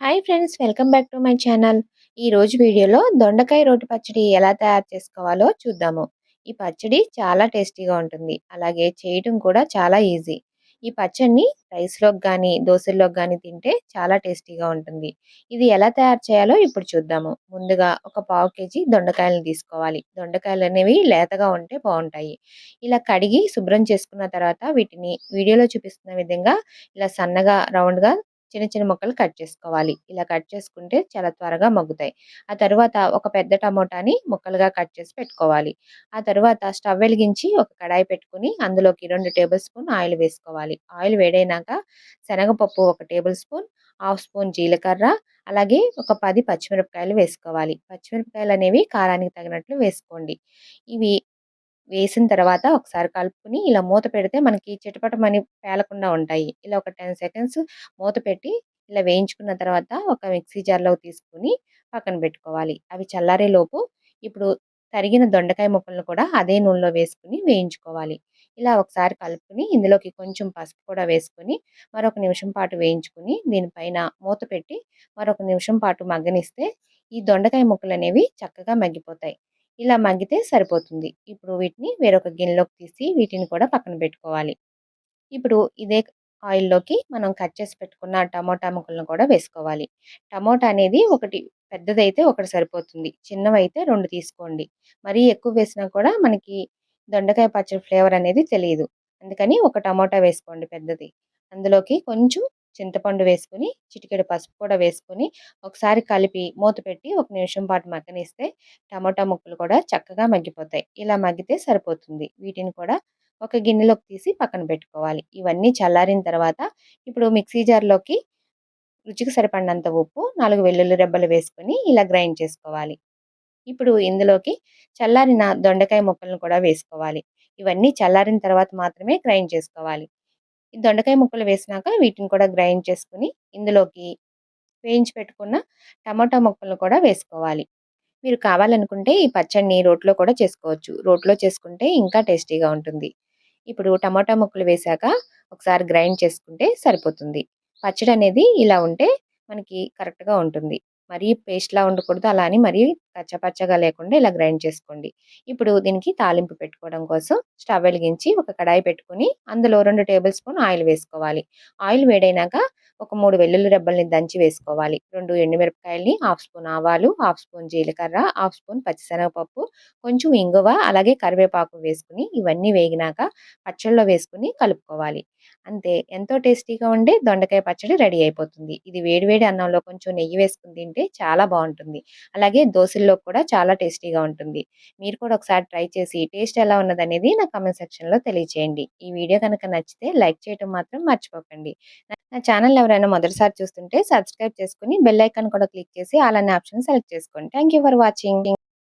Hi friends, welcome back to my channel. ఈ రోజు వీడియోలో దొండకాయ రోటి పచ్చడి ఎలా తయారు చేసుకోవాలో చూద్దాము. ఈ పచ్చడి చాలా టేస్టీగా ఉంటుంది. అలాగే చేయటం కూడా చాలా ఈజీ. ఈ పచ్చడిని రైస్‌లోకి గానీ, దోసల్లోకి గానీ తింటే చాలా టేస్టీగా ఉంటుంది. ఇది ఎలా తయారు చేయాలో ఇప్పుడు చూద్దాము. ముందుగా ఒక పావు కేజీ దొండకాయలను తీసుకోవాలి. దొండకాయలనేవి లేతగా ఉంటే బావుంటాయి. ఇలా కడిగి శుభ్రం చేసుకున్న తర్వాత వీటిని వీడియోలో చూపిస్తున్న విధంగా ఇలా సన్నగా రౌండ్‌గా చిన్న చిన్న ముక్కలు కట్ చేసుకోవాలి. ఇలా కట్ చేసుకుంటే చాలా త్వరగా మగ్గుతాయి. ఆ తరువాత ఒక పెద్ద టమోటాని ముక్కలుగా కట్ చేసి పెట్టుకోవాలి. ఆ తరువాత స్టవ్ వెలిగించి ఒక కడాయి పెట్టుకొని అందులోకి 2 టేబుల్ స్పూన్ ఆయిల్ వేసుకోవాలి. ఆయిల్ వేడైనాక శనగపప్పు ఒక టేబుల్ స్పూన్, హాఫ్ స్పూన్ జీలకర్ర, అలాగే ఒక 10 పచ్చిమిరపకాయలు వేసుకోవాలి. పచ్చిమిరపకాయలనేవి కారానికి తగినట్లు వేసుకోండి. ఇవి వేసిన తర్వాత ఒకసారి కలుపుకొని ఇలా మూత పెడితే మనకి చిటపటమని పేలకుండా ఉంటాయి. ఇలా ఒక 10 సెకండ్స్ మూత పెట్టి ఇలా వేయించుకున్న తర్వాత ఒక మిక్సీ జార్‌లోకి తీసుకొని పక్కన పెట్టుకోవాలి. అవి చల్లారేలోపు ఇప్పుడు తరిగిన దొండకాయ ముక్కలను కూడా అదే నూనెలో వేసుకొని వేయించుకోవాలి. ఇలా ఒకసారి కలుపుకొని ఇందులోకి కొంచెం పసుపు కూడా వేసుకొని మరొక నిమిషం పాటు వేయించుకొని దీనిపైన మూత పెట్టి మరొక నిమిషం పాటు మగ్గనిస్తే ఈ దొండకాయ ముక్కలనేవి చక్కగా మగ్గిపోతాయి. ఇలా మగ్గితే సరిపోతుంది. ఇప్పుడు వీటిని వేరొక గిన్నెలోకి తీసి వీటిని కూడా పక్కన పెట్టుకోవాలి. ఇప్పుడు ఇదే ఆయిల్‌లోకి మనం కట్ చేసి పెట్టుకున్న టమోటా ముక్కలను కూడా వేసుకోవాలి. టమోటా అనేది ఒకటి పెద్దదైతే ఒకటి సరిపోతుంది. చిన్నవైతే 2 తీసుకోండి. మరీ ఎక్కువ వేసినా కూడా మనకి దొండకాయ పచ్చడి ఫ్లేవర్ అనేది తెలీదు. అందుకని ఒక టమోటా వేసుకోండి పెద్దది. అందులోకి కొంచెం చింతపండు వేసుకొని, చిటికెడు పసుపు కూడా వేసుకొని, ఒకసారి కలిపి మూత పెట్టి ఒక నిమిషం పాటు మగ్గనిస్తే టమోటా ముక్కలు కూడా చక్కగా మగ్గిపోతాయి. ఇలా మగ్గితే సరిపోతుంది. వీటిని కూడా ఒక గిన్నెలోకి తీసి పక్కన పెట్టుకోవాలి. ఇవన్నీ చల్లారిన తర్వాత ఇప్పుడు మిక్సీ జార్‌లోకి రుచికి సరిపడినంత ఉప్పు, 4 వెల్లుల్లి రెబ్బలు వేసుకొని ఇలా గ్రైండ్ చేసుకోవాలి. ఇప్పుడు ఇందులోకి చల్లారిన దొండకాయ ముక్కలను కూడా వేసుకోవాలి. ఇవన్నీ చల్లారిన తర్వాత మాత్రమే గ్రైండ్ చేసుకోవాలి. ఈ దొండకాయ ముక్కలు వేసినాక వీటిని కూడా గ్రైండ్ చేసుకొని ఇందులోకి వేయించి పెట్టుకున్న టమాటా ముక్కలను కూడా వేసుకోవాలి. మీరు కావాలనుకుంటే ఈ పచ్చడిని రోట్లో కూడా చేసుకోవచ్చు. రోట్లో చేసుకుంటే ఇంకా టేస్టీగా ఉంటుంది. ఇప్పుడు టమాటా ముక్కలు వేశాక ఒకసారి గ్రైండ్ చేసుకుంటే సరిపోతుంది. పచ్చడనేది ఇలా ఉంటే మనకి కరెక్ట్‌గా ఉంటుంది. మరీ పేస్ట్‌లా ఉండకూడదు. అలా అని మరీ కచ్చపచ్చగా లేకుండా ఇలా గ్రైండ్ చేసుకోండి. ఇప్పుడు దీనికి తాలింపు పెట్టుకోవడం కోసం స్టవ్ వెలిగించి ఒక కడాయి పెట్టుకొని అందులో 2 టేబుల్ స్పూన్ ఆయిల్ వేసుకోవాలి. ఆయిల్ వేడైనాక ఒక 3 వెల్లుల్లి రెబ్బల్ని దంచి వేసుకోవాలి. 2 ఎండుమిరపకాయల్ని, హాఫ్ స్పూన్ ఆవాలు, హాఫ్ స్పూన్ జీలకర్ర, హాఫ్ స్పూన్ పచ్చిశనగపప్పు, కొంచెం ఇంగువ, అలాగే కరివేపాకు వేసుకొని ఇవన్నీ వేగినాక పచ్చడిలో వేసుకొని కలుపుకోవాలి. అంతే, ఎంతో టేస్టీగా ఉండే దొండకాయ పచ్చడి రెడీ అయిపోతుంది. ఇది వేడి వేడి అన్నంలో కొంచెం నెయ్యి వేసుకొని తింటే చాలా బావుంటుంది. అలాగే దోసల్లో కూడా చాలా టేస్టీగా ఉంటుంది. మీరు కూడా ఒకసారి ట్రై చేసి టేస్ట్ ఎలా ఉన్నదనేది నా కామెంట్ సెక్షన్‌లో తెలియచేయండి. ఈ వీడియో గనక నచ్చితే లైక్ చేయటం మాత్రం మర్చిపోకండి. నా ఛానెల్‌ని ఎవరైనా మొదటిసారి చూస్తుంటే సబ్స్క్రైబ్ చేసుకొని బెల్ ఐకాన్ కూడా క్లిక్ చేసి ఆల్ అనే ఆప్షన్ సెలెక్ట్ చేసుకోండి. Thank you for watching.